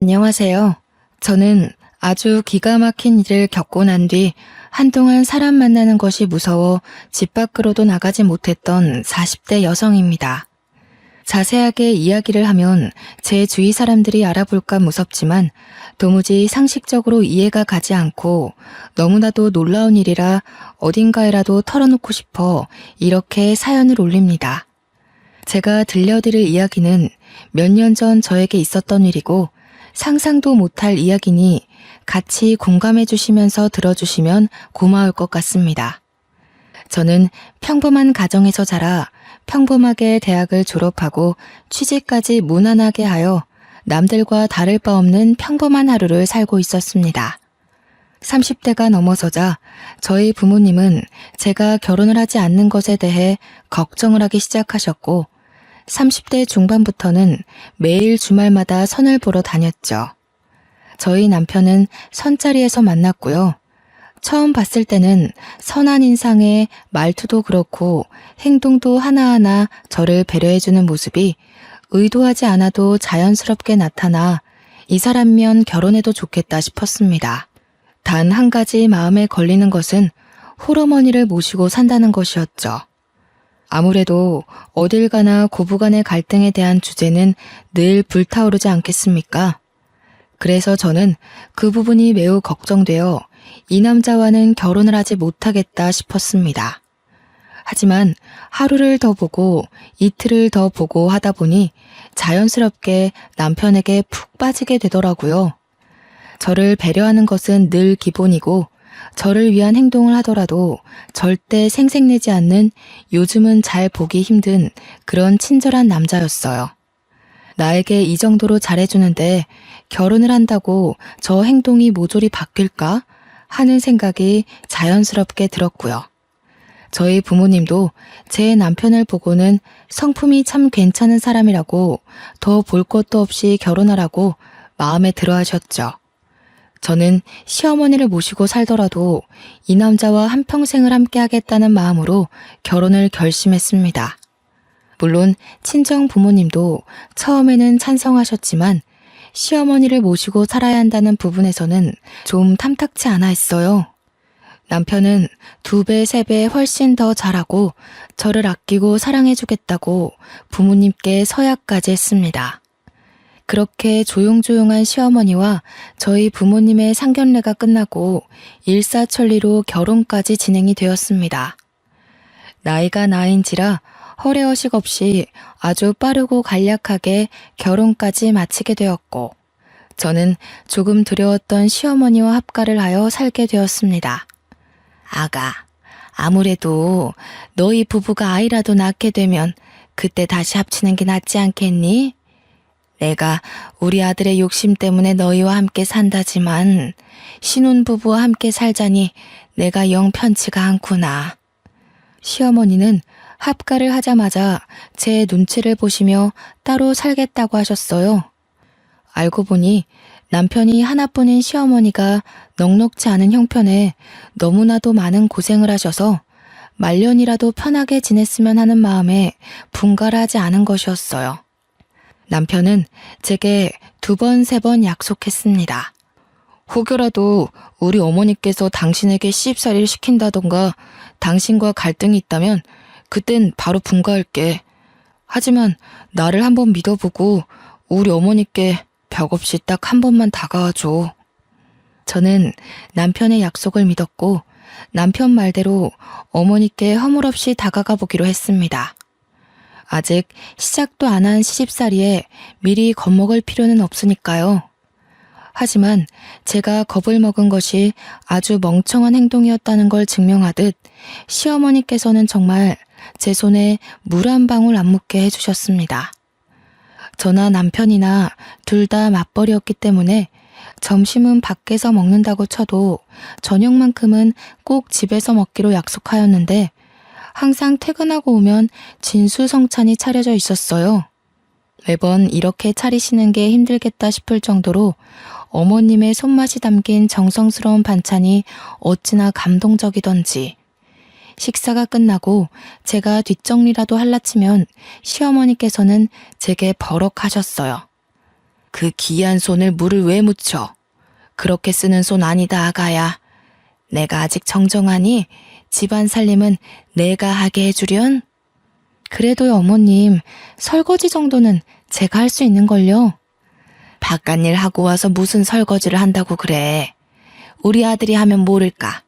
안녕하세요. 저는 아주 기가 막힌 일을 겪고 난 뒤 한동안 사람 만나는 것이 무서워 집 밖으로도 나가지 못했던 40대 여성입니다. 자세하게 이야기를 하면 제 주위 사람들이 알아볼까 무섭지만 도무지 상식적으로 이해가 가지 않고 너무나도 놀라운 일이라 어딘가에라도 털어놓고 싶어 이렇게 사연을 올립니다. 제가 들려드릴 이야기는 몇 년 전 저에게 있었던 일이고 상상도 못할 이야기니 같이 공감해 주시면서 들어주시면 고마울 것 같습니다. 저는 평범한 가정에서 자라 평범하게 대학을 졸업하고 취직까지 무난하게 하여 남들과 다를 바 없는 평범한 하루를 살고 있었습니다. 30대가 넘어서자 저희 부모님은 제가 결혼을 하지 않는 것에 대해 걱정을 하기 시작하셨고 30대 중반부터는 매일 주말마다 선을 보러 다녔죠. 저희 남편은 선자리에서 만났고요. 처음 봤을 때는 선한 인상에 말투도 그렇고 행동도 하나하나 저를 배려해주는 모습이 의도하지 않아도 자연스럽게 나타나 이 사람이면 결혼해도 좋겠다 싶었습니다. 단 한 가지 마음에 걸리는 것은 홀어머니를 모시고 산다는 것이었죠. 아무래도 어딜 가나 고부간의 갈등에 대한 주제는 늘 불타오르지 않겠습니까? 그래서 저는 그 부분이 매우 걱정되어 이 남자와는 결혼을 하지 못하겠다 싶었습니다. 하지만 하루를 더 보고 이틀을 더 보고 하다 보니 자연스럽게 남편에게 푹 빠지게 되더라고요. 저를 배려하는 것은 늘 기본이고 저를 위한 행동을 하더라도 절대 생색내지 않는 요즘은 잘 보기 힘든 그런 친절한 남자였어요. 나에게 이 정도로 잘해주는데 결혼을 한다고 저 행동이 모조리 바뀔까 하는 생각이 자연스럽게 들었고요. 저희 부모님도 제 남편을 보고는 성품이 참 괜찮은 사람이라고 더 볼 것도 없이 결혼하라고 마음에 들어 하셨죠. 저는 시어머니를 모시고 살더라도 이 남자와 한평생을 함께 하겠다는 마음으로 결혼을 결심했습니다. 물론 친정 부모님도 처음에는 찬성하셨지만 시어머니를 모시고 살아야 한다는 부분에서는 좀 탐탁치 않아 했어요. 남편은 2배, 3배 훨씬 더 잘하고 저를 아끼고 사랑해주겠다고 부모님께 서약까지 했습니다. 그렇게 조용조용한 시어머니와 저희 부모님의 상견례가 끝나고 일사천리로 결혼까지 진행이 되었습니다. 나이가 나인지라 허례허식 없이 아주 빠르고 간략하게 결혼까지 마치게 되었고 저는 조금 두려웠던 시어머니와 합가를 하여 살게 되었습니다. 아가, 아무래도 너희 부부가 아이라도 낳게 되면 그때 다시 합치는 게 낫지 않겠니? 내가 우리 아들의 욕심 때문에 너희와 함께 산다지만 신혼부부와 함께 살자니 내가 영 편치가 않구나. 시어머니는 합가를 하자마자 제 눈치를 보시며 따로 살겠다고 하셨어요. 알고 보니 남편이 하나뿐인 시어머니가 넉넉지 않은 형편에 너무나도 많은 고생을 하셔서 말년이라도 편하게 지냈으면 하는 마음에 분가를 하지 않은 것이었어요. 남편은 제게 2번, 3번 약속했습니다. 혹여라도 우리 어머니께서 당신에게 시집살이를 시킨다던가 당신과 갈등이 있다면 그땐 바로 분가할게. 하지만 나를 한번 믿어보고 우리 어머니께 벽 없이 딱 한 번만 다가와줘. 저는 남편의 약속을 믿었고 남편 말대로 어머니께 허물없이 다가가 보기로 했습니다. 아직 시작도 안 한 시집살이에 미리 겁먹을 필요는 없으니까요. 하지만 제가 겁을 먹은 것이 아주 멍청한 행동이었다는 걸 증명하듯 시어머니께서는 정말 제 손에 물 한 방울 안 묻게 해주셨습니다. 저나 남편이나 둘 다 맞벌이였기 때문에 점심은 밖에서 먹는다고 쳐도 저녁만큼은 꼭 집에서 먹기로 약속하였는데 항상 퇴근하고 오면 진수성찬이 차려져 있었어요. 매번 이렇게 차리시는 게 힘들겠다 싶을 정도로 어머님의 손맛이 담긴 정성스러운 반찬이 어찌나 감동적이던지 식사가 끝나고 제가 뒷정리라도 할라치면 시어머니께서는 제게 버럭하셨어요. 그 귀한 손을 물을 왜 묻혀? 그렇게 쓰는 손 아니다, 아가야. 내가 아직 정정하니 집안 살림은 내가 하게 해주련? 그래도요, 어머님. 설거지 정도는 제가 할 수 있는걸요. 바깥일 하고 와서 무슨 설거지를 한다고 그래. 우리 아들이 하면 모를까.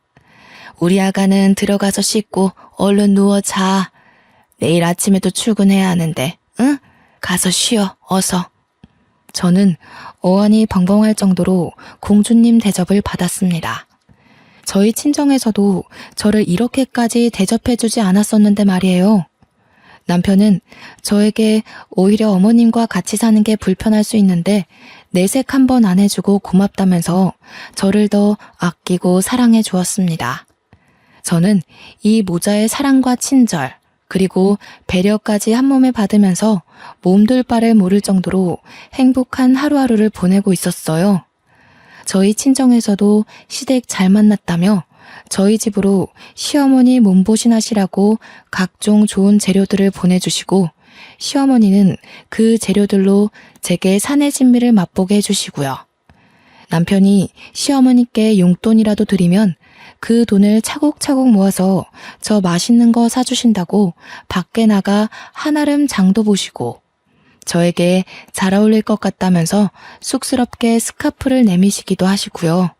우리 아가는 들어가서 씻고 얼른 누워 자. 내일 아침에도 출근해야 하는데, 응? 가서 쉬어, 어서. 저는 어안이 벙벙할 정도로 공주님 대접을 받았습니다. 저희 친정에서도 저를 이렇게까지 대접해주지 않았었는데 말이에요. 남편은 저에게 오히려 어머님과 같이 사는 게 불편할 수 있는데 내색 한 번 안 해주고 고맙다면서 저를 더 아끼고 사랑해 주었습니다. 저는 이 모자의 사랑과 친절, 그리고 배려까지 한 몸에 받으면서 몸둘 바를 모를 정도로 행복한 하루하루를 보내고 있었어요. 저희 친정에서도 시댁 잘 만났다며 저희 집으로 시어머니 몸보신하시라고 각종 좋은 재료들을 보내주시고 시어머니는 그 재료들로 제게 사내 진미를 맛보게 해주시고요. 남편이 시어머니께 용돈이라도 드리면 그 돈을 차곡차곡 모아서 저 맛있는 거 사주신다고 밖에 나가 한아름 장도 보시고 저에게 잘 어울릴 것 같다면서 쑥스럽게 스카프를 내미시기도 하시고요.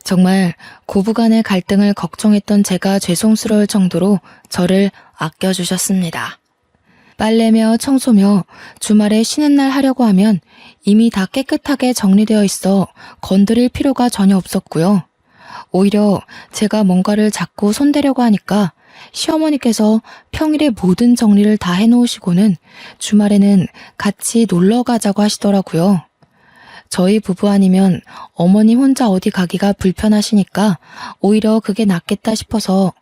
정말 고부간의 갈등을 걱정했던 제가 죄송스러울 정도로 저를 아껴주셨습니다. 빨래며 청소며 주말에 쉬는 날 하려고 하면 이미 다 깨끗하게 정리되어 있어 건드릴 필요가 전혀 없었고요. 오히려 제가 뭔가를 자꾸 손대려고 하니까 시어머니께서 평일에 모든 정리를 다 해놓으시고는 주말에는 같이 놀러 가자고 하시더라고요. 저희 부부 아니면 어머님 혼자 어디 가기가 불편하시니까 오히려 그게 낫겠다 싶어서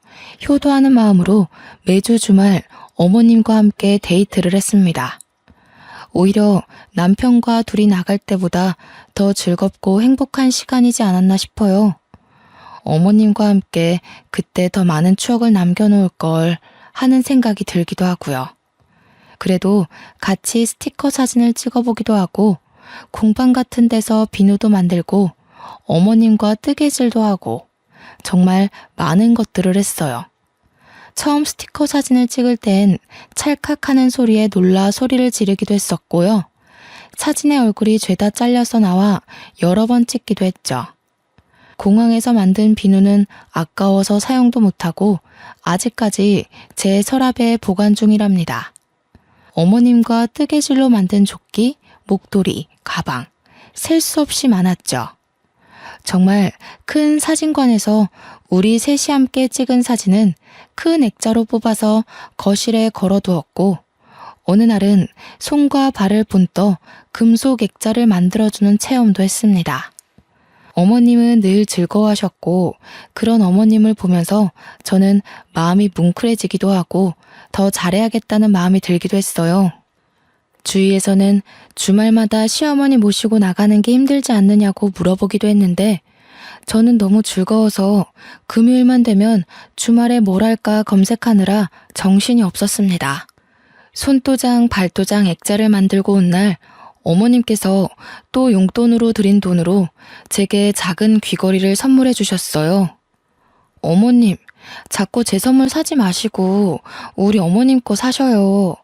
효도하는 마음으로 매주 주말 어머님과 함께 데이트를 했습니다. 오히려 남편과 둘이 나갈 때보다 더 즐겁고 행복한 시간이지 않았나 싶어요. 어머님과 함께 그때 더 많은 추억을 남겨놓을 걸 하는 생각이 들기도 하고요. 그래도 같이 스티커 사진을 찍어보기도 하고 공방 같은 데서 비누도 만들고 어머님과 뜨개질도 하고 정말 많은 것들을 했어요. 처음 스티커 사진을 찍을 땐 찰칵하는 소리에 놀라 소리를 지르기도 했었고요. 사진의 얼굴이 죄다 잘려서 나와 여러 번 찍기도 했죠. 공항에서 만든 비누는 아까워서 사용도 못하고 아직까지 제 서랍에 보관 중이랍니다. 어머님과 뜨개질로 만든 조끼, 목도리, 가방, 셀 수 없이 많았죠. 정말 큰 사진관에서 우리 셋이 함께 찍은 사진은 큰 액자로 뽑아서 거실에 걸어두었고 어느 날은 손과 발을 본떠 금속 액자를 만들어주는 체험도 했습니다. 어머님은 늘 즐거워하셨고 그런 어머님을 보면서 저는 마음이 뭉클해지기도 하고 더 잘해야겠다는 마음이 들기도 했어요. 주위에서는 주말마다 시어머니 모시고 나가는 게 힘들지 않느냐고 물어보기도 했는데 저는 너무 즐거워서 금요일만 되면 주말에 뭘 할까 검색하느라 정신이 없었습니다. 손도장, 발도장, 액자를 만들고 온 날 어머님께서 또 용돈으로 드린 돈으로 제게 작은 귀걸이를 선물해 주셨어요. 어머님, 자꾸 제 선물 사지 마시고 우리 어머님 거 사셔요.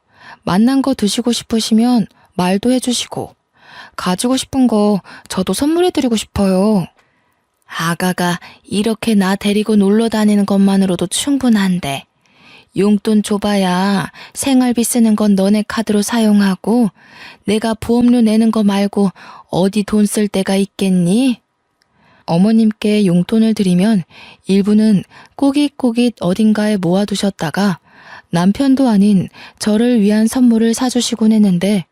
맛난 거 드시고 싶으시면 말도 해주시고 가지고 싶은 거 저도 선물해 드리고 싶어요. 아가가 이렇게 나 데리고 놀러 다니는 것만으로도 충분한데 용돈 줘봐야 생활비 쓰는 건 너네 카드로 사용하고 내가 보험료 내는 거 말고 어디 돈 쓸 데가 있겠니? 어머님께 용돈을 드리면 일부는 꼬깃꼬깃 어딘가에 모아두셨다가 남편도 아닌 저를 위한 선물을 사주시곤 했는데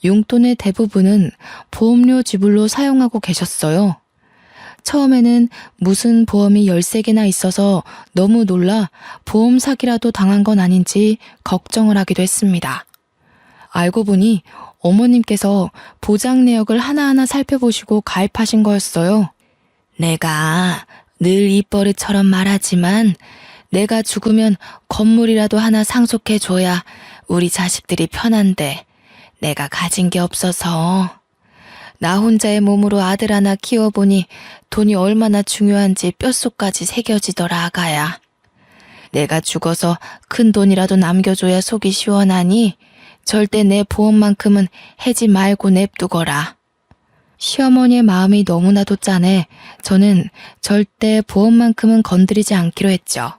용돈의 대부분은 보험료 지불로 사용하고 계셨어요. 처음에는 무슨 보험이 13개나 있어서 너무 놀라 보험 사기라도 당한 건 아닌지 걱정을 하기도 했습니다. 알고 보니 어머님께서 보장 내역을 하나하나 살펴보시고 가입하신 거였어요. 내가 늘 입버릇처럼 말하지만 내가 죽으면 건물이라도 하나 상속해줘야 우리 자식들이 편한데 내가 가진 게 없어서 나 혼자의 몸으로 아들 하나 키워보니 돈이 얼마나 중요한지 뼛속까지 새겨지더라, 아가야. 내가 죽어서 큰 돈이라도 남겨줘야 속이 시원하니 절대 내 보험만큼은 해지 말고 냅두거라. 시어머니의 마음이 너무나도 짠해 저는 절대 보험만큼은 건드리지 않기로 했죠.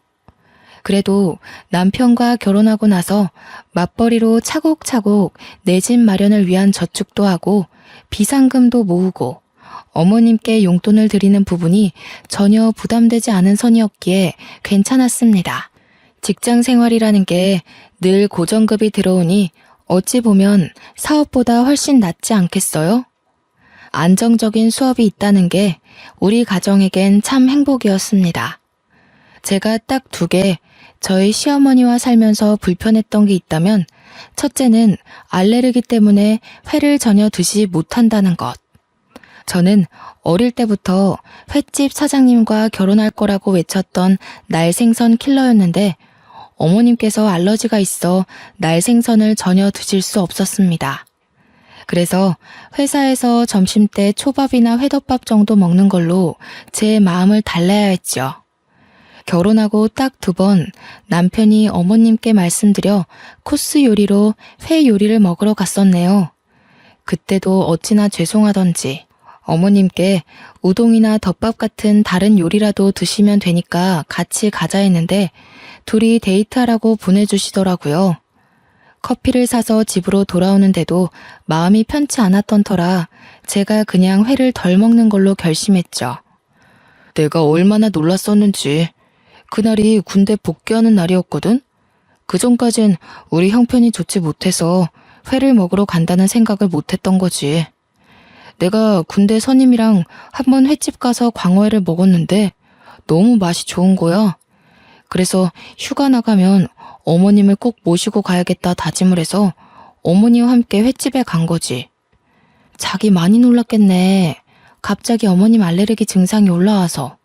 그래도 남편과 결혼하고 나서 맞벌이로 차곡차곡 내 집 마련을 위한 저축도 하고 비상금도 모으고 어머님께 용돈을 드리는 부분이 전혀 부담되지 않은 선이었기에 괜찮았습니다. 직장 생활이라는 게 늘 고정급이 들어오니 어찌 보면 사업보다 훨씬 낫지 않겠어요? 안정적인 수업이 있다는 게 우리 가정에겐 참 행복이었습니다. 제가 딱 2개, 저희 시어머니와 살면서 불편했던 게 있다면 첫째는 알레르기 때문에 회를 전혀 드시지 못한다는 것. 저는 어릴 때부터 횟집 사장님과 결혼할 거라고 외쳤던 날생선 킬러였는데 어머님께서 알러지가 있어 날생선을 전혀 드실 수 없었습니다. 그래서 회사에서 점심때 초밥이나 회덮밥 정도 먹는 걸로 제 마음을 달래야 했죠. 결혼하고 딱 2번 남편이 어머님께 말씀드려 코스 요리로 회 요리를 먹으러 갔었네요. 그때도 어찌나 죄송하던지 어머님께 우동이나 덮밥 같은 다른 요리라도 드시면 되니까 같이 가자 했는데 둘이 데이트하라고 보내주시더라고요. 커피를 사서 집으로 돌아오는데도 마음이 편치 않았던 터라 제가 그냥 회를 덜 먹는 걸로 결심했죠. 내가 얼마나 놀랐었는지. 그날이 군대 복귀하는 날이었거든? 그전까진 우리 형편이 좋지 못해서 회를 먹으러 간다는 생각을 못했던 거지. 내가 군대 선임이랑 한번 횟집 가서 광어회를 먹었는데 너무 맛이 좋은 거야. 그래서 휴가 나가면 어머님을 꼭 모시고 가야겠다 다짐을 해서 어머니와 함께 횟집에 간 거지. 자기 많이 놀랐겠네. 갑자기 어머님 알레르기 증상이 올라와서.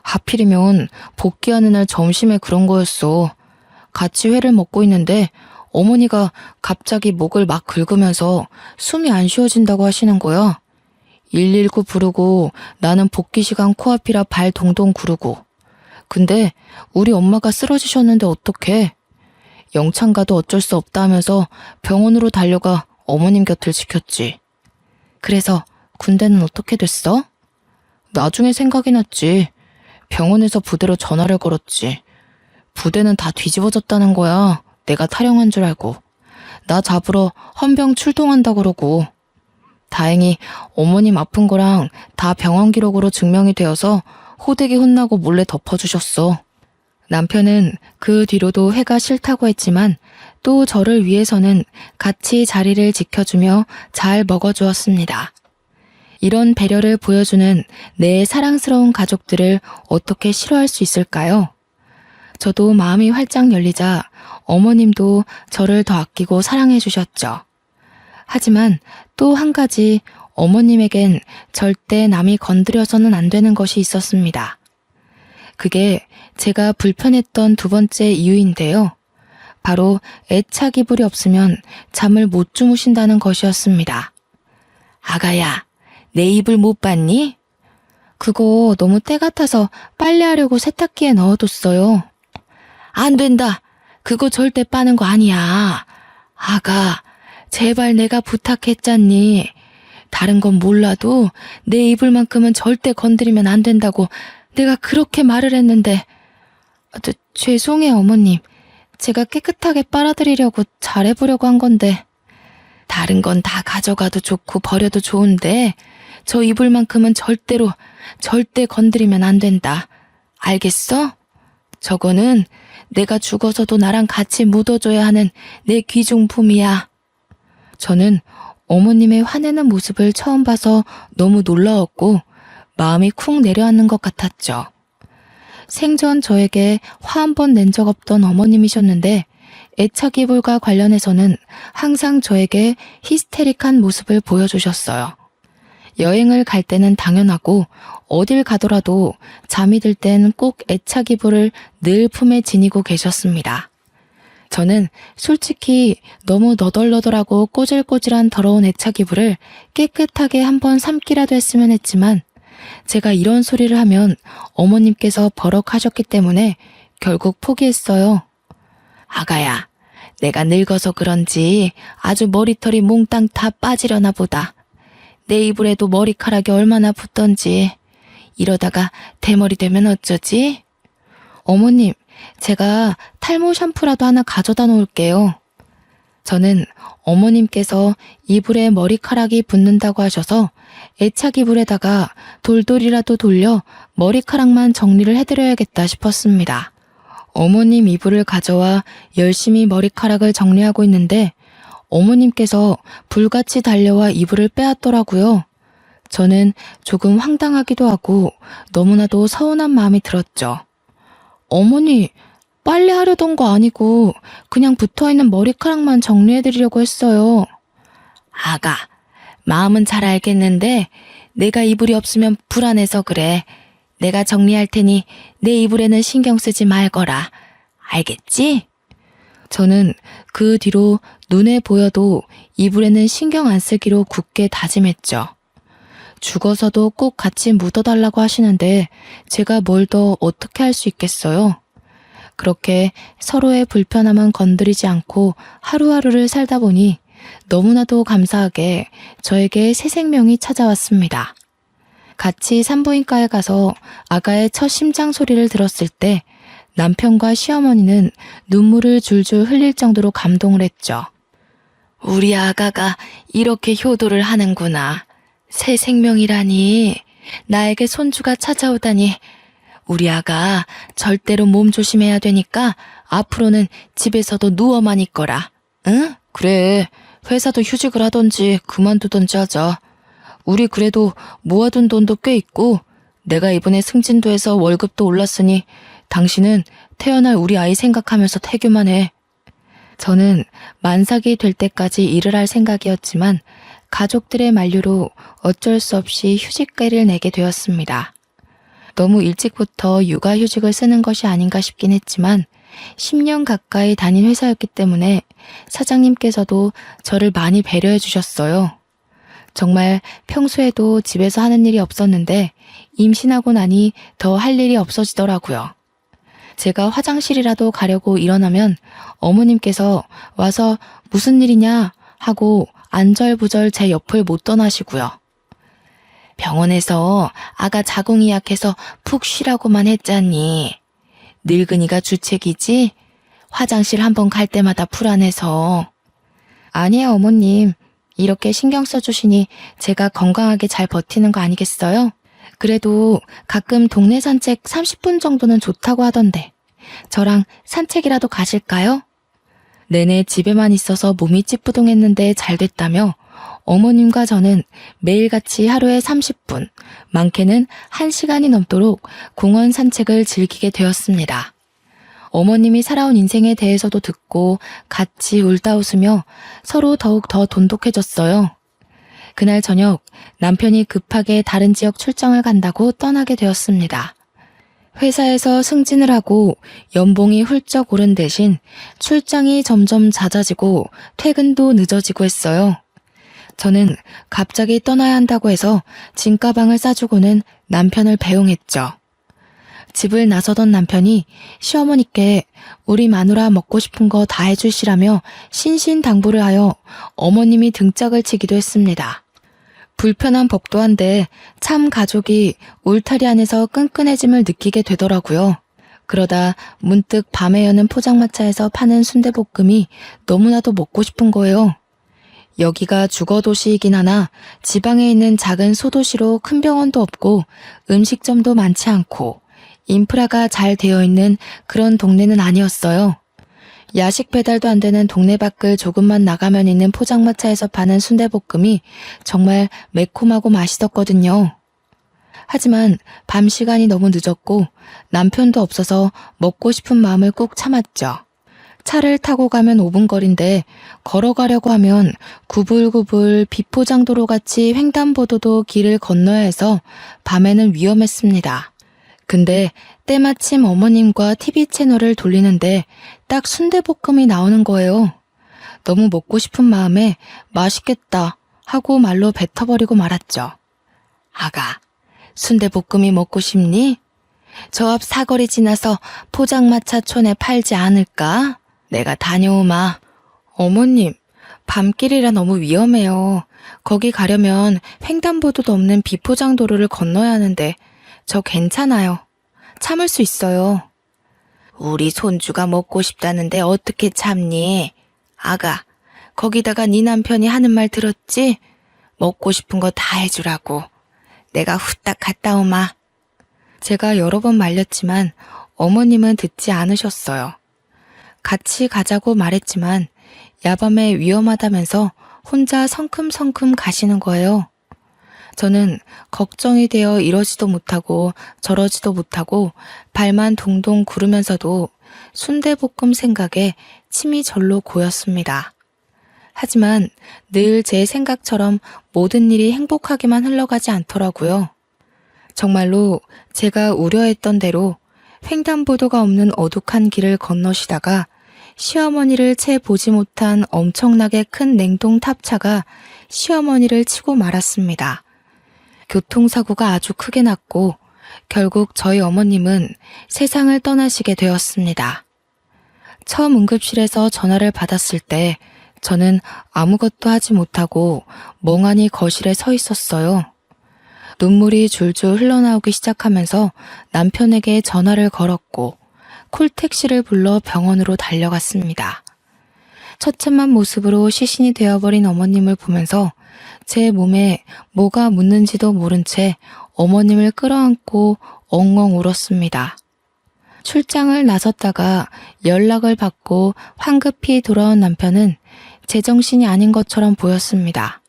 하필이면 복귀하는 날 점심에 그런 거였어. 같이 회를 먹고 있는데 어머니가 갑자기 목을 막 긁으면서 숨이 안 쉬어진다고 하시는 거야. 119 부르고 나는 복귀 시간 코앞이라 발 동동 구르고. 근데 우리 엄마가 쓰러지셨는데 어떡해. 영창 가도 어쩔 수 없다 하면서 병원으로 달려가 어머님 곁을 지켰지. 그래서 군대는 어떻게 됐어? 나중에 생각이 났지. 병원에서 부대로 전화를 걸었지. 부대는 다 뒤집어졌다는 거야. 내가 탈영한 줄 알고. 나 잡으러 헌병 출동한다 그러고. 다행히 어머님 아픈 거랑 다 병원 기록으로 증명이 되어서 호되게 혼나고 몰래 덮어주셨어. 남편은 그 뒤로도 회가 싫다고 했지만 또 저를 위해서는 같이 자리를 지켜주며 잘 먹어주었습니다. 이런 배려를 보여주는 내 사랑스러운 가족들을 어떻게 싫어할 수 있을까요? 저도 마음이 활짝 열리자 어머님도 저를 더 아끼고 사랑해 주셨죠. 하지만 또 한 가지 어머님에겐 절대 남이 건드려서는 안 되는 것이 있었습니다. 그게 제가 불편했던 2번째 이유인데요. 바로 애착 이불이 없으면 잠을 못 주무신다는 것이었습니다. 아가야, 내 이불 못 봤니? 그거 너무 때 같아서 빨래하려고 세탁기에 넣어뒀어요. 안 된다. 그거 절대 빠는 거 아니야. 아가, 제발 내가 부탁했잖니. 다른 건 몰라도 내 이불만큼은 절대 건드리면 안 된다고 내가 그렇게 말을 했는데. 죄송해요, 어머님. 제가 깨끗하게 빨아드리려고 잘해보려고 한 건데. 다른 건 다 가져가도 좋고 버려도 좋은데 저 이불만큼은 절대 건드리면 안 된다. 알겠어? 저거는 내가 죽어서도 나랑 같이 묻어줘야 하는 내 귀중품이야. 저는 어머님의 화내는 모습을 처음 봐서 너무 놀라웠고 마음이 쿵 내려앉는 것 같았죠. 생전 저에게 화 한 번 낸 적 없던 어머님이셨는데 애착 이불과 관련해서는 항상 저에게 히스테릭한 모습을 보여주셨어요. 여행을 갈 때는 당연하고 어딜 가더라도 잠이 들 땐 꼭 애착 이불을 늘 품에 지니고 계셨습니다. 저는 솔직히 너무 너덜너덜하고 꼬질꼬질한 더러운 애착 이불을 깨끗하게 한번 삶기라도 했으면 했지만 제가 이런 소리를 하면 어머님께서 버럭하셨기 때문에 결국 포기했어요. 아가야, 내가 늙어서 그런지 아주 머리털이 몽땅 다 빠지려나 보다. 내 이불에도 머리카락이 얼마나 붙던지. 이러다가 대머리 되면 어쩌지? 어머님, 제가 탈모 샴푸라도 하나 가져다 놓을게요. 저는 어머님께서 이불에 머리카락이 붙는다고 하셔서 애착 이불에다가 돌돌이라도 돌려 머리카락만 정리를 해드려야겠다 싶었습니다. 어머님 이불을 가져와 열심히 머리카락을 정리하고 있는데 어머님께서 불같이 달려와 이불을 빼앗더라고요. 저는 조금 황당하기도 하고 너무나도 서운한 마음이 들었죠. 어머니, 빨래 하려던 거 아니고 그냥 붙어있는 머리카락만 정리해드리려고 했어요. 아가, 마음은 잘 알겠는데 내가 이불이 없으면 불안해서 그래. 내가 정리할 테니 내 이불에는 신경 쓰지 말거라. 알겠지? 저는 그 뒤로 눈에 보여도 이불에는 신경 안 쓰기로 굳게 다짐했죠. 죽어서도 꼭 같이 묻어달라고 하시는데 제가 뭘 더 어떻게 할 수 있겠어요? 그렇게 서로의 불편함은 건드리지 않고 하루하루를 살다 보니 너무나도 감사하게 저에게 새 생명이 찾아왔습니다. 같이 산부인과에 가서 아가의 첫 심장 소리를 들었을 때 남편과 시어머니는 눈물을 줄줄 흘릴 정도로 감동을 했죠. 우리 아가가 이렇게 효도를 하는구나. 새 생명이라니. 나에게 손주가 찾아오다니. 우리 아가 절대로 몸 조심해야 되니까 앞으로는 집에서도 누워만 있거라. 응? 그래. 회사도 휴직을 하던지 그만두던지 하자. 우리 그래도 모아둔 돈도 꽤 있고 내가 이번에 승진도해서 월급도 올랐으니 당신은 태어날 우리 아이 생각하면서 태교만 해. 저는 만삭이 될 때까지 일을 할 생각이었지만 가족들의 만류로 어쩔 수 없이 휴직계를 내게 되었습니다. 너무 일찍부터 육아휴직을 쓰는 것이 아닌가 싶긴 했지만 10년 가까이 다닌 회사였기 때문에 사장님께서도 저를 많이 배려해 주셨어요. 정말 평소에도 집에서 하는 일이 없었는데 임신하고 나니 더 할 일이 없어지더라고요. 제가 화장실이라도 가려고 일어나면 어머님께서 와서 무슨 일이냐 하고 안절부절 제 옆을 못 떠나시고요. 병원에서 아가 자궁이 약해서 푹 쉬라고만 했잖니. 늙은이가 주책이지? 화장실 한번 갈 때마다 불안해서. 아니에요, 어머님. 이렇게 신경 써주시니 제가 건강하게 잘 버티는 거 아니겠어요? 그래도 가끔 동네 산책 30분 정도는 좋다고 하던데 저랑 산책이라도 가실까요? 내내 집에만 있어서 몸이 찌뿌둥했는데 잘 됐다며 어머님과 저는 매일같이 하루에 30분, 많게는 1시간이 넘도록 공원 산책을 즐기게 되었습니다. 어머님이 살아온 인생에 대해서도 듣고 같이 울다 웃으며 서로 더욱 더 돈독해졌어요. 그날 저녁 남편이 급하게 다른 지역 출장을 간다고 떠나게 되었습니다. 회사에서 승진을 하고 연봉이 훌쩍 오른 대신 출장이 점점 잦아지고 퇴근도 늦어지고 했어요. 저는 갑자기 떠나야 한다고 해서 짐가방을 싸주고는 남편을 배웅했죠. 집을 나서던 남편이 시어머니께 우리 마누라 먹고 싶은 거 다 해주시라며 신신당부를 하여 어머님이 등짝을 치기도 했습니다. 불편한 법도 한데 참 가족이 울타리 안에서 끈끈해짐을 느끼게 되더라고요. 그러다 문득 밤에 여는 포장마차에서 파는 순대볶음이 너무나도 먹고 싶은 거예요. 여기가 주거도시이긴 하나 지방에 있는 작은 소도시로 큰 병원도 없고 음식점도 많지 않고 인프라가 잘 되어 있는 그런 동네는 아니었어요. 야식 배달도 안 되는 동네 밖을 조금만 나가면 있는 포장마차에서 파는 순대볶음이 정말 매콤하고 맛있었거든요. 하지만 밤 시간이 너무 늦었고 남편도 없어서 먹고 싶은 마음을 꾹 참았죠. 차를 타고 가면 5분 거리인데 걸어가려고 하면 구불구불 비포장도로 같이 횡단보도도 길을 건너야 해서 밤에는 위험했습니다. 근데 때마침 어머님과 TV 채널을 돌리는데 딱 순대볶음이 나오는 거예요. 너무 먹고 싶은 마음에 맛있겠다 하고 말로 뱉어버리고 말았죠. 아가, 순대볶음이 먹고 싶니? 저 앞 사거리 지나서 포장마차촌에 팔지 않을까? 내가 다녀오마. 어머님, 밤길이라 너무 위험해요. 거기 가려면 횡단보도도 없는 비포장도로를 건너야 하는데 저 괜찮아요. 참을 수 있어요. 우리 손주가 먹고 싶다는데 어떻게 참니? 아가, 거기다가 네 남편이 하는 말 들었지? 먹고 싶은 거 다 해주라고. 내가 후딱 갔다 오마. 제가 여러 번 말렸지만 어머님은 듣지 않으셨어요. 같이 가자고 말했지만 야밤에 위험하다면서 혼자 성큼성큼 가시는 거예요. 저는 걱정이 되어 이러지도 못하고 저러지도 못하고 발만 동동 구르면서도 순대볶음 생각에 침이 절로 고였습니다. 하지만 늘 제 생각처럼 모든 일이 행복하게만 흘러가지 않더라고요. 정말로 제가 우려했던 대로 횡단보도가 없는 어둑한 길을 건너시다가 시어머니를 채 보지 못한 엄청나게 큰 냉동 탑차가 시어머니를 치고 말았습니다. 교통사고가 아주 크게 났고 결국 저희 어머님은 세상을 떠나시게 되었습니다. 처음 응급실에서 전화를 받았을 때 저는 아무것도 하지 못하고 멍하니 거실에 서 있었어요. 눈물이 줄줄 흘러나오기 시작하면서 남편에게 전화를 걸었고 콜택시를 불러 병원으로 달려갔습니다. 처참한 모습으로 시신이 되어버린 어머님을 보면서 제 몸에 뭐가 묻는지도 모른 채 어머님을 끌어안고 엉엉 울었습니다. 출장을 나섰다가 연락을 받고 황급히 돌아온 남편은 제정신이 아닌 것처럼 보였습니다.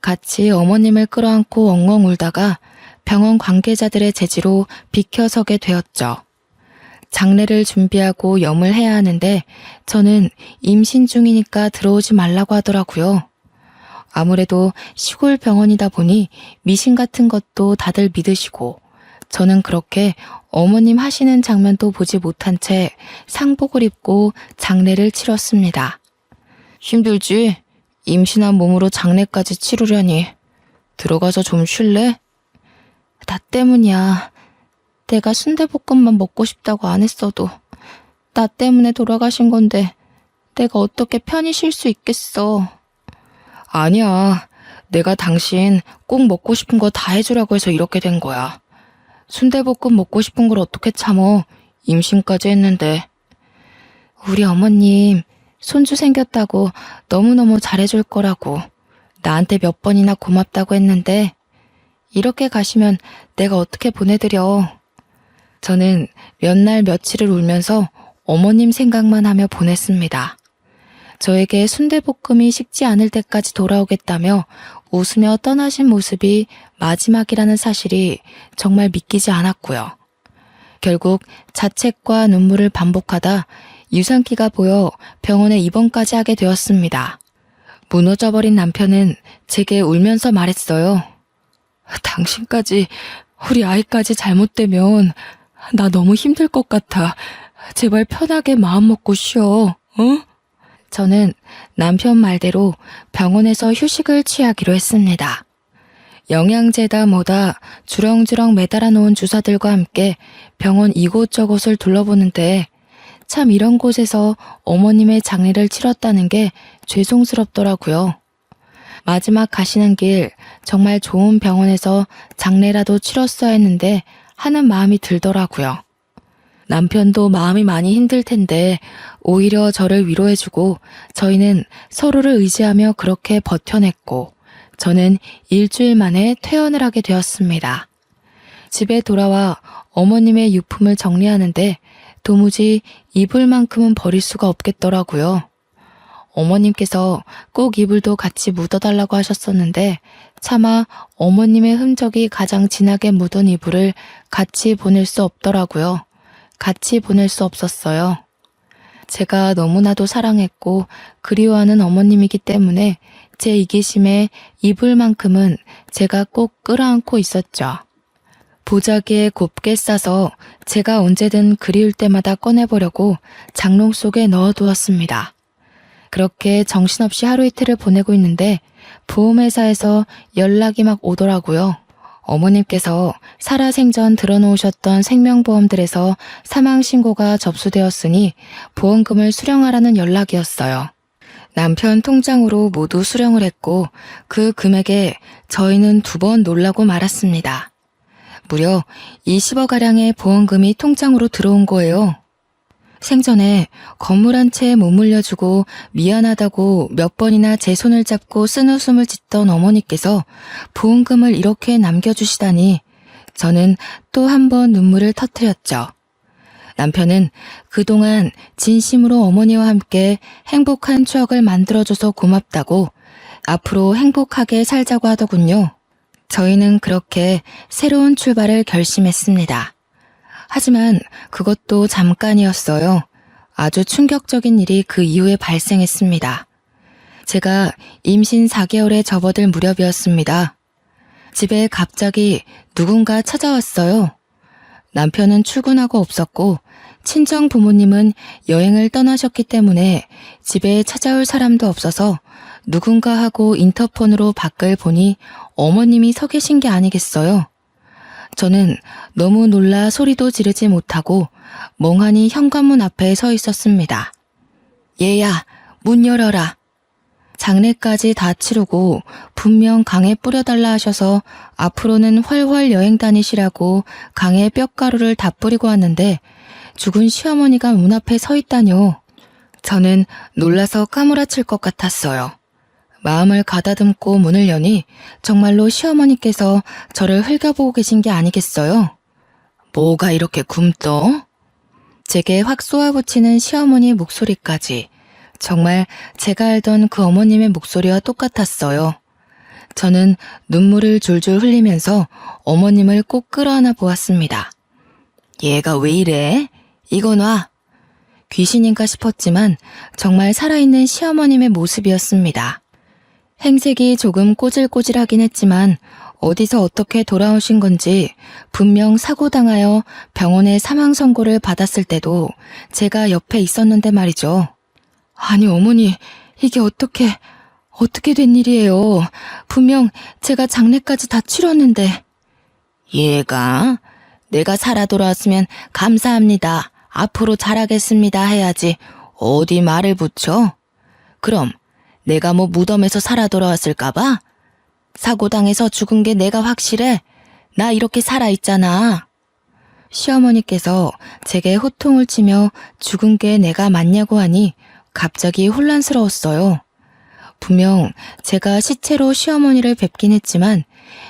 같이 어머님을 끌어안고 엉엉 울다가 병원 관계자들의 제지로 비켜서게 되었죠. 장례를 준비하고 염을 해야 하는데 저는 임신 중이니까 들어오지 말라고 하더라고요. 아무래도 시골 병원이다 보니 미신 같은 것도 다들 믿으시고 저는 그렇게 어머님 하시는 장면도 보지 못한 채 상복을 입고 장례를 치렀습니다. 힘들지? 임신한 몸으로 장례까지 치르려니. 들어가서 좀 쉴래? 나 때문이야. 내가 순대볶음만 먹고 싶다고 안 했어도 나 때문에 돌아가신 건데 내가 어떻게 편히 쉴 수 있겠어. 아니야. 내가 당신 꼭 먹고 싶은 거 다 해주라고 해서 이렇게 된 거야. 순대볶음 먹고 싶은 걸 어떻게 참어. 임신까지 했는데. 우리 어머님 손주 생겼다고 너무너무 잘해줄 거라고 나한테 몇 번이나 고맙다고 했는데 이렇게 가시면 내가 어떻게 보내드려. 저는 몇 날 며칠을 울면서 어머님 생각만 하며 보냈습니다. 저에게 순대볶음이 식지 않을 때까지 돌아오겠다며 웃으며 떠나신 모습이 마지막이라는 사실이 정말 믿기지 않았고요. 결국 자책과 눈물을 반복하다 유산기가 보여 병원에 입원까지 하게 되었습니다. 무너져버린 남편은 제게 울면서 말했어요. 당신까지, 우리 아이까지 잘못되면 나 너무 힘들 것 같아. 제발 편하게 마음 먹고 쉬어, 응? 저는 남편 말대로 병원에서 휴식을 취하기로 했습니다. 영양제다 뭐다 주렁주렁 매달아 놓은 주사들과 함께 병원 이곳저곳을 둘러보는데 참 이런 곳에서 어머님의 장례를 치렀다는 게 죄송스럽더라고요. 마지막 가시는 길 정말 좋은 병원에서 장례라도 치렀어야 했는데 하는 마음이 들더라고요. 남편도 마음이 많이 힘들 텐데 오히려 저를 위로해주고 저희는 서로를 의지하며 그렇게 버텨냈고 저는 일주일 만에 퇴원을 하게 되었습니다. 집에 돌아와 어머님의 유품을 정리하는데 도무지 이불만큼은 버릴 수가 없겠더라고요. 어머님께서 꼭 이불도 같이 묻어달라고 하셨었는데 차마 어머님의 흔적이 가장 진하게 묻은 이불을 같이 보낼 수 없더라고요. 같이 보낼 수 없었어요. 제가 너무나도 사랑했고 그리워하는 어머님이기 때문에 제 이기심에 이불만큼은 제가 꼭 끌어안고 있었죠. 보자기에 곱게 싸서 제가 언제든 그리울 때마다 꺼내보려고 장롱 속에 넣어두었습니다. 그렇게 정신없이 하루 이틀을 보내고 있는데 보험회사에서 연락이 막 오더라고요. 어머님께서 살아생전 들어놓으셨던 생명보험들에서 사망신고가 접수되었으니 보험금을 수령하라는 연락이었어요. 남편 통장으로 모두 수령을 했고 그 금액에 저희는 2번 놀라고 말았습니다. 무려 20억가량의 보험금이 통장으로 들어온 거예요. 생전에 건물 한 채에 못 물려주고 미안하다고 몇 번이나 제 손을 잡고 쓴웃음을 짓던 어머니께서 보험금을 이렇게 남겨주시다니 저는 또 한 번 눈물을 터뜨렸죠. 남편은 그동안 진심으로 어머니와 함께 행복한 추억을 만들어줘서 고맙다고 앞으로 행복하게 살자고 하더군요. 저희는 그렇게 새로운 출발을 결심했습니다. 하지만 그것도 잠깐이었어요. 아주 충격적인 일이 그 이후에 발생했습니다. 제가 임신 4개월에 접어들 무렵이었습니다. 집에 갑자기 누군가 찾아왔어요. 남편은 출근하고 없었고 친정 부모님은 여행을 떠나셨기 때문에 집에 찾아올 사람도 없어서 누군가 하고 인터폰으로 밖을 보니 어머님이 서 계신 게 아니겠어요. 저는 너무 놀라 소리도 지르지 못하고 멍하니 현관문 앞에 서 있었습니다. 얘야, 문 열어라. 장례까지 다 치르고 분명 강에 뿌려달라 하셔서 앞으로는 훨훨 여행 다니시라고 강에 뼈가루를 다 뿌리고 왔는데 죽은 시어머니가 문 앞에 서 있다뇨. 저는 놀라서 까무라칠 것 같았어요. 마음을 가다듬고 문을 여니 정말로 시어머니께서 저를 흘겨보고 계신 게 아니겠어요? 뭐가 이렇게 굼떠? 제게 확 쏘아붙이는 시어머니의 목소리까지 정말 제가 알던 그 어머님의 목소리와 똑같았어요. 저는 눈물을 줄줄 흘리면서 어머님을 꼭 끌어안아 보았습니다. 얘가 왜 이래? 이거 놔. 귀신인가 싶었지만 정말 살아있는 시어머님의 모습이었습니다. 행색이 조금 꼬질꼬질하긴 했지만 어디서 어떻게 돌아오신 건지 분명 사고당하여 병원에 사망 선고를 받았을 때도 제가 옆에 있었는데 말이죠. 아니 어머니, 이게 어떻게 된 일이에요? 분명 제가 장례까지 다 치렀는데. 얘가 내가 살아 돌아왔으면 감사합니다. 앞으로 잘하겠습니다 해야지 어디 말을 붙여? 그럼 내가 뭐 무덤에서 살아 돌아왔을까봐? 사고당해서 죽은 게 내가 확실해? 나 이렇게 살아있잖아. 시어머니께서 제게 호통을 치며 죽은 게 내가 맞냐고 하니 갑자기 혼란스러웠어요. 분명 제가 시체로 시어머니를 뵙긴 했지만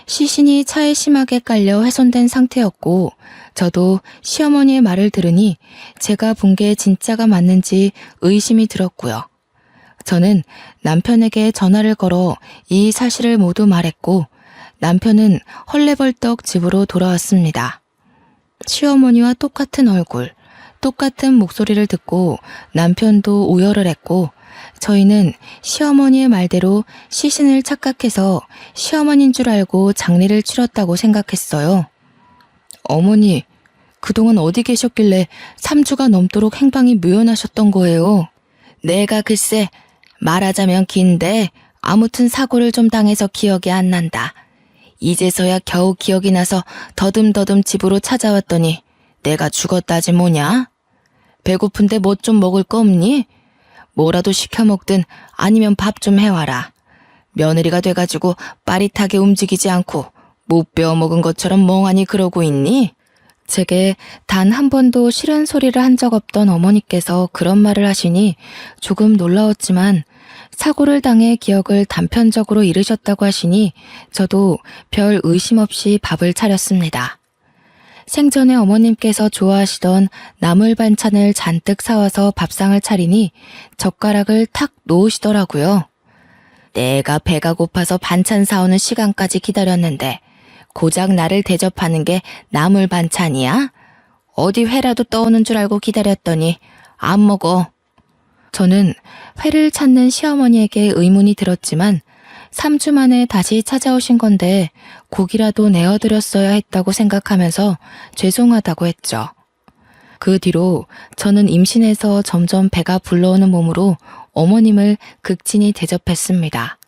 시신이 차에 심하게 깔려 훼손된 상태였고 저도 시어머니의 말을 들으니 제가 본 게 진짜가 맞는지 의심이 들었고요. 저는 남편에게 전화를 걸어 이 사실을 모두 말했고 남편은 헐레벌떡 집으로 돌아왔습니다. 시어머니와 똑같은 얼굴, 똑같은 목소리를 듣고 남편도 오열을 했고 저희는 시어머니의 말대로 시신을 착각해서 시어머니인 줄 알고 장례를 치렀다고 생각했어요. 어머니, 그동안 어디 계셨길래 3주가 넘도록 행방이 묘연하셨던 거예요? 내가 글쎄 말하자면 긴데 아무튼 사고를 좀 당해서 기억이 안 난다. 이제서야 겨우 기억이 나서 더듬더듬 집으로 찾아왔더니 내가 죽었다지 뭐냐? 배고픈데 뭐 좀 먹을 거 없니? 뭐라도 시켜 먹든 아니면 밥 좀 해와라. 며느리가 돼가지고 빠릿하게 움직이지 않고 못 배워먹은 것처럼 멍하니 그러고 있니? 제게 단 한 번도 싫은 소리를 한 적 없던 어머니께서 그런 말을 하시니 조금 놀라웠지만 사고를 당해 기억을 단편적으로 잃으셨다고 하시니 저도 별 의심 없이 밥을 차렸습니다. 생전에 어머님께서 좋아하시던 나물 반찬을 잔뜩 사와서 밥상을 차리니 젓가락을 탁 놓으시더라고요. 내가 배가 고파서 반찬 사오는 시간까지 기다렸는데 고작 나를 대접하는 게 나물 반찬이야? 어디 회라도 떠오는 줄 알고 기다렸더니 안 먹어. 저는 회를 찾는 시어머니에게 의문이 들었지만 3주 만에 다시 찾아오신 건데 고기라도 내어드렸어야 했다고 생각하면서 죄송하다고 했죠. 그 뒤로 저는 임신해서 점점 배가 불러오는 몸으로 어머님을 극진히 대접했습니다.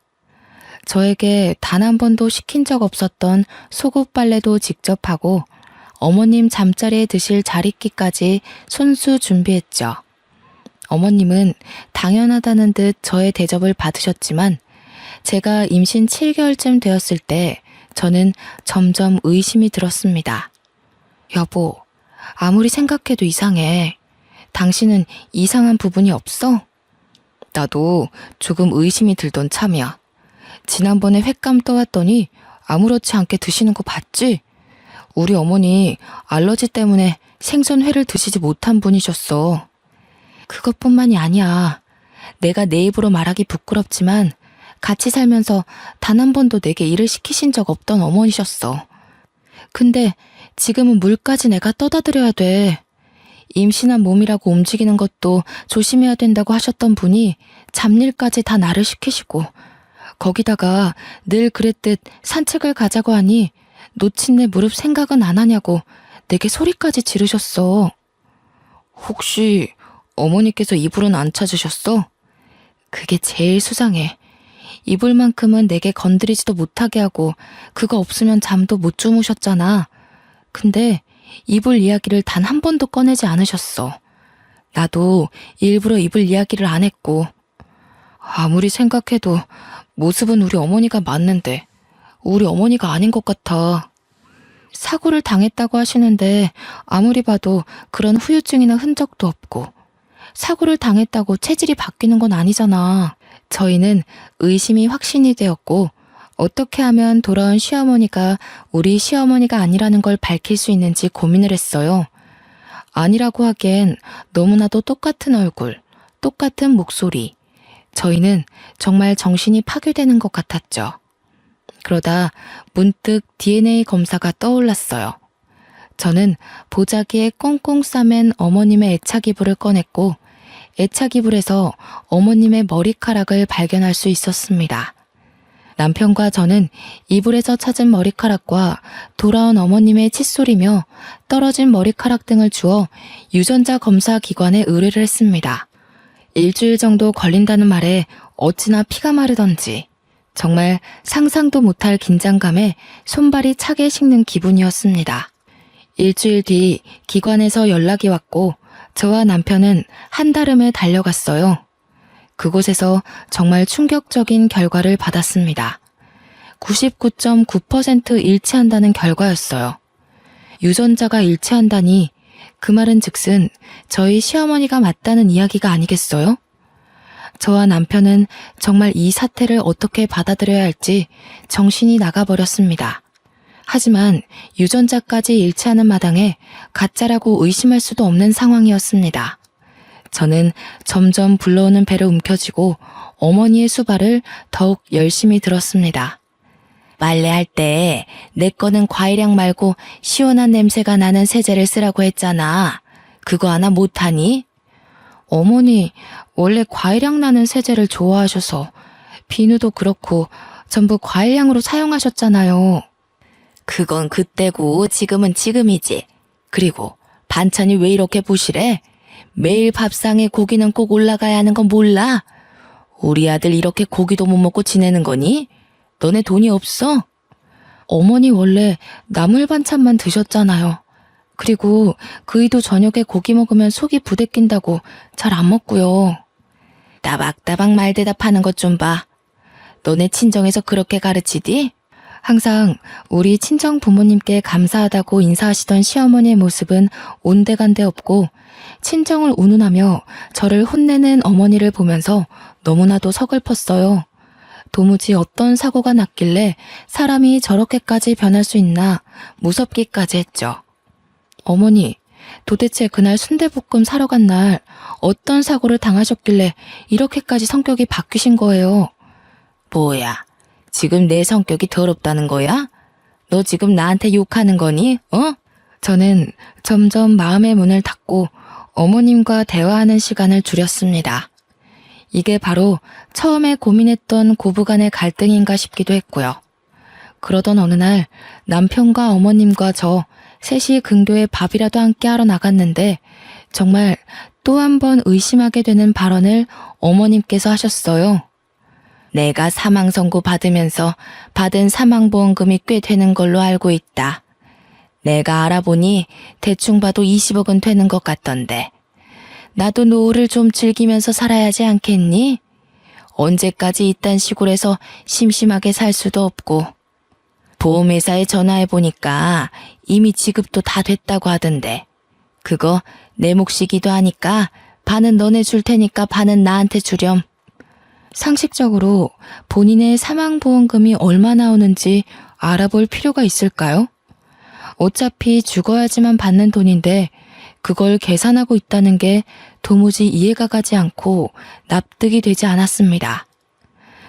저에게 단 한 번도 시킨 적 없었던 속옷 빨래도 직접 하고 어머님 잠자리에 드실 자리끼까지 손수 준비했죠. 어머님은 당연하다는 듯 저의 대접을 받으셨지만 제가 임신 7개월쯤 되었을 때 저는 점점 의심이 들었습니다. 여보, 아무리 생각해도 이상해. 당신은 이상한 부분이 없어? 나도 조금 의심이 들던 참이야. 지난번에 횟감 떠왔더니 아무렇지 않게 드시는 거 봤지? 우리 어머니 알러지 때문에 생선회를 드시지 못한 분이셨어. 그것뿐만이 아니야. 내가 내 입으로 말하기 부끄럽지만 같이 살면서 단 한 번도 내게 일을 시키신 적 없던 어머니셨어. 근데 지금은 물까지 내가 떠다 드려야 돼. 임신한 몸이라고 움직이는 것도 조심해야 된다고 하셨던 분이 잡일까지 다 나를 시키시고 거기다가 늘 그랬듯 산책을 가자고 하니 놓친 내 무릎 생각은 안 하냐고 내게 소리까지 지르셨어. 혹시 어머니께서 이불은 안 찾으셨어? 그게 제일 수상해. 이불만큼은 내게 건드리지도 못하게 하고 그거 없으면 잠도 못 주무셨잖아. 근데 이불 이야기를 단 한 번도 꺼내지 않으셨어. 나도 일부러 이불 이야기를 안 했고. 아무리 생각해도 모습은 우리 어머니가 맞는데 우리 어머니가 아닌 것 같아. 사고를 당했다고 하시는데 아무리 봐도 그런 후유증이나 흔적도 없고 사고를 당했다고 체질이 바뀌는 건 아니잖아. 저희는 의심이 확신이 되었고 어떻게 하면 돌아온 시어머니가 우리 시어머니가 아니라는 걸 밝힐 수 있는지 고민을 했어요. 아니라고 하기엔 너무나도 똑같은 얼굴, 똑같은 목소리. 저희는 정말 정신이 파괴되는 것 같았죠. 그러다 문득 DNA 검사가 떠올랐어요. 저는 보자기에 꽁꽁 싸맨 어머님의 애착 이불을 꺼냈고 애착 이불에서 어머님의 머리카락을 발견할 수 있었습니다. 남편과 저는 이불에서 찾은 머리카락과 돌아온 어머님의 칫솔이며 떨어진 머리카락 등을 주워 유전자 검사 기관에 의뢰를 했습니다. 일주일 정도 걸린다는 말에 어찌나 피가 마르던지 정말 상상도 못할 긴장감에 손발이 차게 식는 기분이었습니다. 일주일 뒤 기관에서 연락이 왔고 저와 남편은 한달음에 달려갔어요. 그곳에서 정말 충격적인 결과를 받았습니다. 99.9% 일치한다는 결과였어요. 유전자가 일치한다니 그 말은 즉슨 저희 시어머니가 맞다는 이야기가 아니겠어요? 저와 남편은 정말 이 사태를 어떻게 받아들여야 할지 정신이 나가버렸습니다. 하지만 유전자까지 일치하는 마당에 가짜라고 의심할 수도 없는 상황이었습니다. 저는 점점 불러오는 배를 움켜쥐고 어머니의 수발을 더욱 열심히 들었습니다. 빨래할 때 내 거는 과일향 말고 시원한 냄새가 나는 세제를 쓰라고 했잖아. 그거 하나 못하니? 어머니 원래 과일향 나는 세제를 좋아하셔서 비누도 그렇고 전부 과일향으로 사용하셨잖아요. 그건 그때고 지금은 지금이지. 그리고 반찬이 왜 이렇게 부실해? 매일 밥상에 고기는 꼭 올라가야 하는 건 몰라? 우리 아들 이렇게 고기도 못 먹고 지내는 거니? 너네 돈이 없어? 어머니 원래 나물 반찬만 드셨잖아요. 그리고 그이도 저녁에 고기 먹으면 속이 부대낀다고 잘 안 먹고요. 따박따박 말 대답하는 것 좀 봐. 너네 친정에서 그렇게 가르치디? 항상 우리 친정 부모님께 감사하다고 인사하시던 시어머니의 모습은 온데간데 없고 친정을 운운하며 저를 혼내는 어머니를 보면서 너무나도 서글펐어요. 도무지 어떤 사고가 났길래 사람이 저렇게까지 변할 수 있나 무섭기까지 했죠. 어머니, 도대체 그날 순대볶음 사러 간 날 어떤 사고를 당하셨길래 이렇게까지 성격이 바뀌신 거예요? 뭐야, 지금 내 성격이 더럽다는 거야? 너 지금 나한테 욕하는 거니? 저는 점점 마음의 문을 닫고 어머님과 대화하는 시간을 줄였습니다. 이게 바로 처음에 고민했던 고부간의 갈등인가 싶기도 했고요. 그러던 어느 날 남편과 어머님과 저 셋이 근교에 밥이라도 함께 하러 나갔는데 정말 또 한 번 의심하게 되는 발언을 어머님께서 하셨어요. 내가 사망 선고 받으면서 받은 사망보험금이 꽤 되는 걸로 알고 있다. 내가 알아보니 대충 봐도 20억은 되는 것 같던데. 나도 노후를 좀 즐기면서 살아야지 않겠니? 언제까지 이딴 시골에서 심심하게 살 수도 없고. 보험회사에 전화해보니까 이미 지급도 다 됐다고 하던데. 그거 내 몫이기도 하니까 반은 너네 줄 테니까 반은 나한테 주렴. 상식적으로 본인의 사망보험금이 얼마 나오는지 알아볼 필요가 있을까요? 어차피 죽어야지만 받는 돈인데 그걸 계산하고 있다는 게 도무지 이해가 가지 않고 납득이 되지 않았습니다.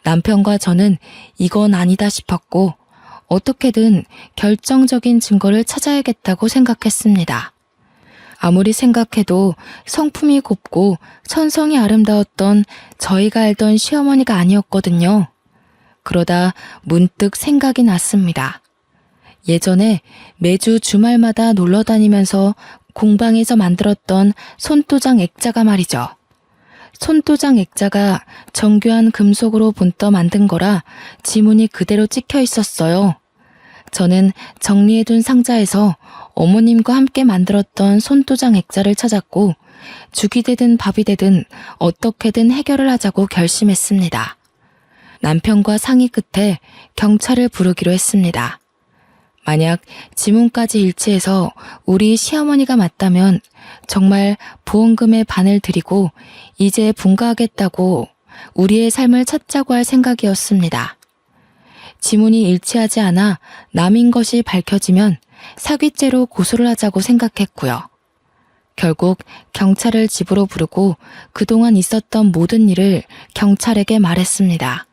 남편과 저는 이건 아니다 싶었고 어떻게든 결정적인 증거를 찾아야겠다고 생각했습니다. 아무리 생각해도 성품이 곱고 천성이 아름다웠던 저희가 알던 시어머니가 아니었거든요. 그러다 문득 생각이 났습니다. 예전에 매주 주말마다 놀러 다니면서 공방에서 만들었던 손도장 액자가 말이죠. 손도장 액자가 정교한 금속으로 본떠 만든 거라 지문이 그대로 찍혀 있었어요. 저는 정리해둔 상자에서 어머님과 함께 만들었던 손도장 액자를 찾았고 죽이 되든 밥이 되든 어떻게든 해결을 하자고 결심했습니다. 남편과 상의 끝에 경찰을 부르기로 했습니다. 만약 지문까지 일치해서 우리 시어머니가 맞다면 정말 보험금의 반을 드리고 이제 분가하겠다고 우리의 삶을 찾자고 할 생각이었습니다. 지문이 일치하지 않아 남인 것이 밝혀지면 사기죄로 고소를 하자고 생각했고요. 결국 경찰을 집으로 부르고 그동안 있었던 모든 일을 경찰에게 말했습니다.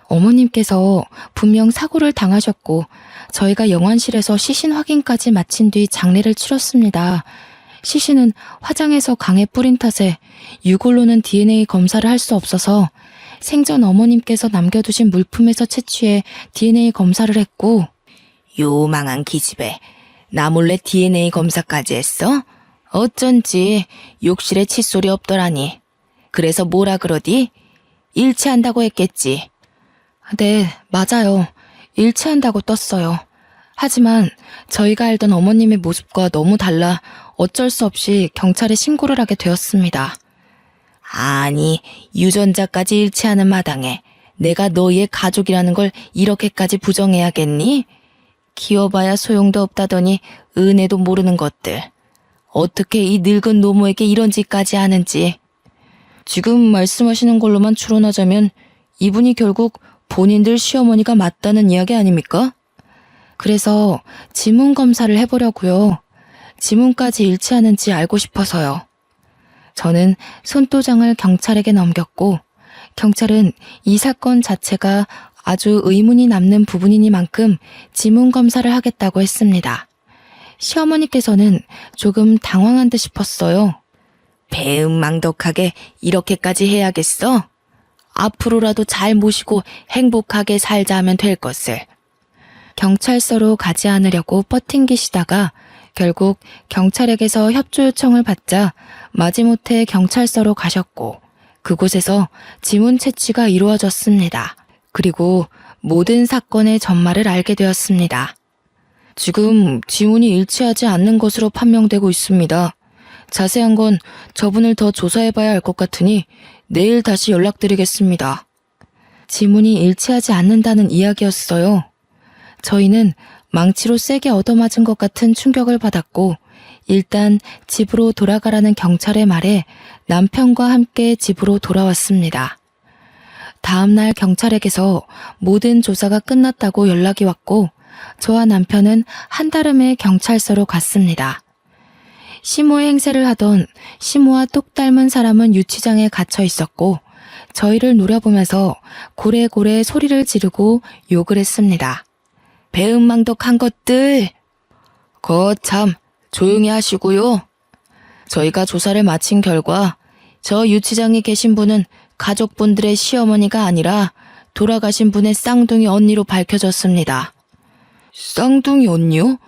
어머님께서 분명 사고를 당하셨고 저희가 영안실에서 시신 확인까지 마친 뒤 장례를 치렀습니다. 시신은 화장해서 강에 뿌린 탓에 유골로는 DNA 검사를 할 수 없어서 생전 어머님께서 남겨두신 물품에서 채취해 DNA 검사를 했고 요망한 기집애, 나 몰래 DNA 검사까지 했어? 어쩐지 욕실에 칫솔이 없더라니. 그래서 뭐라 그러디? 일치한다고 했겠지. 네, 맞아요. 일치한다고 떴어요. 하지만 저희가 알던 어머님의 모습과 너무 달라 어쩔 수 없이 경찰에 신고를 하게 되었습니다. 아니, 유전자까지 일치하는 마당에 내가 너희의 가족이라는 걸 이렇게까지 부정해야겠니? 키워봐야 소용도 없다더니 은혜도 모르는 것들. 어떻게 이 늙은 노모에게 이런 짓까지 하는지. 지금 말씀하시는 걸로만 추론하자면 이분이 결국 본인들 시어머니가 맞다는 이야기 아닙니까? 그래서 지문 검사를 해보려고요. 지문까지 일치하는지 알고 싶어서요. 저는 손도장을 경찰에게 넘겼고 경찰은 이 사건 자체가 아주 의문이 남는 부분이니만큼 지문 검사를 하겠다고 했습니다. 시어머니께서는 조금 당황한 듯 싶었어요. 배은망덕하게 이렇게까지 해야겠어? 앞으로라도 잘 모시고 행복하게 살자 하면 될 것을. 경찰서로 가지 않으려고 버팅기시다가 결국 경찰에게서 협조 요청을 받자 마지못해 경찰서로 가셨고 그곳에서 지문 채취가 이루어졌습니다. 그리고 모든 사건의 전말을 알게 되었습니다. 지금 지문이 일치하지 않는 것으로 판명되고 있습니다. 자세한 건 저분을 더 조사해봐야 할 것 같으니 내일 다시 연락드리겠습니다. 지문이 일치하지 않는다는 이야기였어요. 저희는 망치로 세게 얻어맞은 것 같은 충격을 받았고 일단 집으로 돌아가라는 경찰의 말에 남편과 함께 집으로 돌아왔습니다. 다음날 경찰에게서 모든 조사가 끝났다고 연락이 왔고 저와 남편은 한달음에 경찰서로 갔습니다. 시모의 행세를 하던 시모와 똑 닮은 사람은 유치장에 갇혀 있었고 저희를 노려보면서 고래고래 소리를 지르고 욕을 했습니다. 배은망덕한 것들! 거참 조용히 하시고요. 저희가 조사를 마친 결과 저 유치장에 계신 분은 가족분들의 시어머니가 아니라 돌아가신 분의 쌍둥이 언니로 밝혀졌습니다. 쌍둥이 언니요?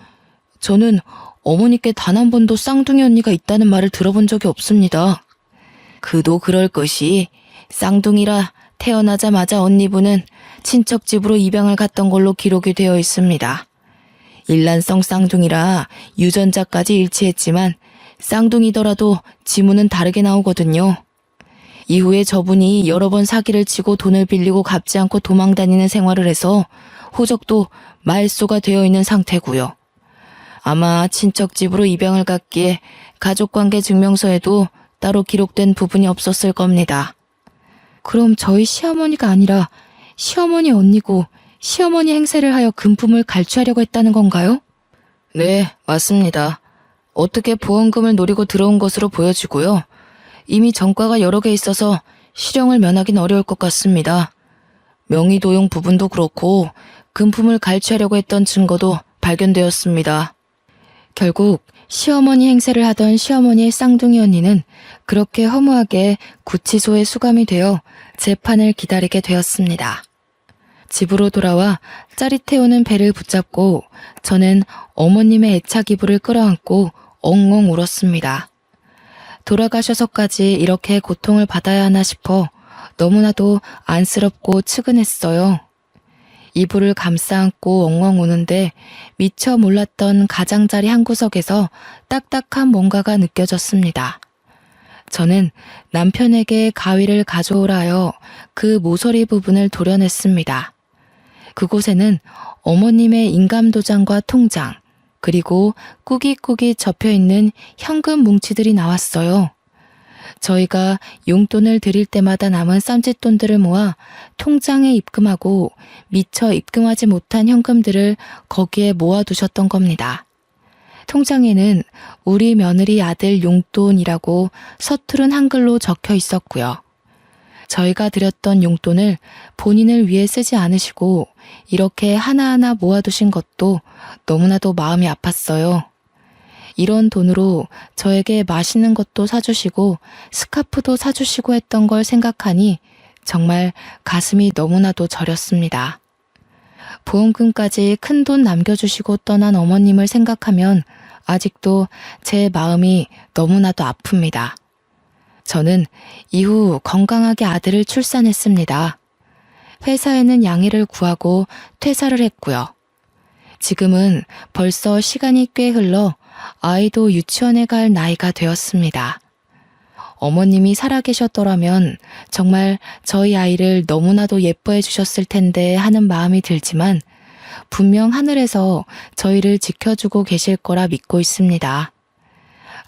저는 어머니께 단 한 번도 쌍둥이 언니가 있다는 말을 들어본 적이 없습니다. 그도 그럴 것이 쌍둥이라 태어나자마자 언니분은 친척 집으로 입양을 갔던 걸로 기록이 되어 있습니다. 일란성 쌍둥이라 유전자까지 일치했지만 쌍둥이더라도 지문은 다르게 나오거든요. 이후에 저분이 여러 번 사기를 치고 돈을 빌리고 갚지 않고 도망다니는 생활을 해서 호적도 말소가 되어 있는 상태고요. 아마 친척 집으로 입양을 갔기에 가족관계 증명서에도 따로 기록된 부분이 없었을 겁니다. 그럼 저희 시어머니가 아니라 시어머니 언니고 시어머니 행세를 하여 금품을 갈취하려고 했다는 건가요? 네, 맞습니다. 어떻게 보험금을 노리고 들어온 것으로 보여지고요. 이미 전과가 여러 개 있어서 실형을 면하긴 어려울 것 같습니다. 명의 도용 부분도 그렇고 금품을 갈취하려고 했던 증거도 발견되었습니다. 결국 시어머니 행세를 하던 시어머니의 쌍둥이 언니는 그렇게 허무하게 구치소에 수감이 되어 재판을 기다리게 되었습니다. 집으로 돌아와 짜릿해오는 배를 붙잡고 저는 어머님의 애착 이불을 끌어안고 엉엉 울었습니다. 돌아가셔서까지 이렇게 고통을 받아야 하나 싶어 너무나도 안쓰럽고 측은했어요. 이불을 감싸 안고 엉엉 우는데 미처 몰랐던 가장자리 한 구석에서 딱딱한 뭔가가 느껴졌습니다. 저는 남편에게 가위를 가져오라 하여 그 모서리 부분을 도려냈습니다. 그곳에는 어머님의 인감도장과 통장, 그리고 꾸깃꾸깃 접혀있는 현금 뭉치들이 나왔어요. 저희가 용돈을 드릴 때마다 남은 쌈짓돈들을 모아 통장에 입금하고 미처 입금하지 못한 현금들을 거기에 모아두셨던 겁니다. 통장에는 우리 며느리 아들 용돈이라고 서투른 한글로 적혀 있었고요. 저희가 드렸던 용돈을 본인을 위해 쓰지 않으시고 이렇게 하나하나 모아두신 것도 너무나도 마음이 아팠어요. 이런 돈으로 저에게 맛있는 것도 사주시고 스카프도 사주시고 했던 걸 생각하니 정말 가슴이 너무나도 저렸습니다. 보험금까지 큰 돈 남겨주시고 떠난 어머님을 생각하면 아직도 제 마음이 너무나도 아픕니다. 저는 이후 건강하게 아들을 출산했습니다. 회사에는 양해를 구하고 퇴사를 했고요. 지금은 벌써 시간이 꽤 흘러 아이도 유치원에 갈 나이가 되었습니다. 어머님이 살아계셨더라면 정말 저희 아이를 너무나도 예뻐해 주셨을 텐데 하는 마음이 들지만 분명 하늘에서 저희를 지켜주고 계실 거라 믿고 있습니다.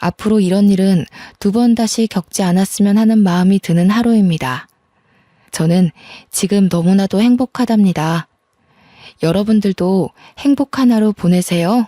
앞으로 이런 일은 두 번 다시 겪지 않았으면 하는 마음이 드는 하루입니다. 저는 지금 너무나도 행복하답니다. 여러분들도 행복한 하루 보내세요.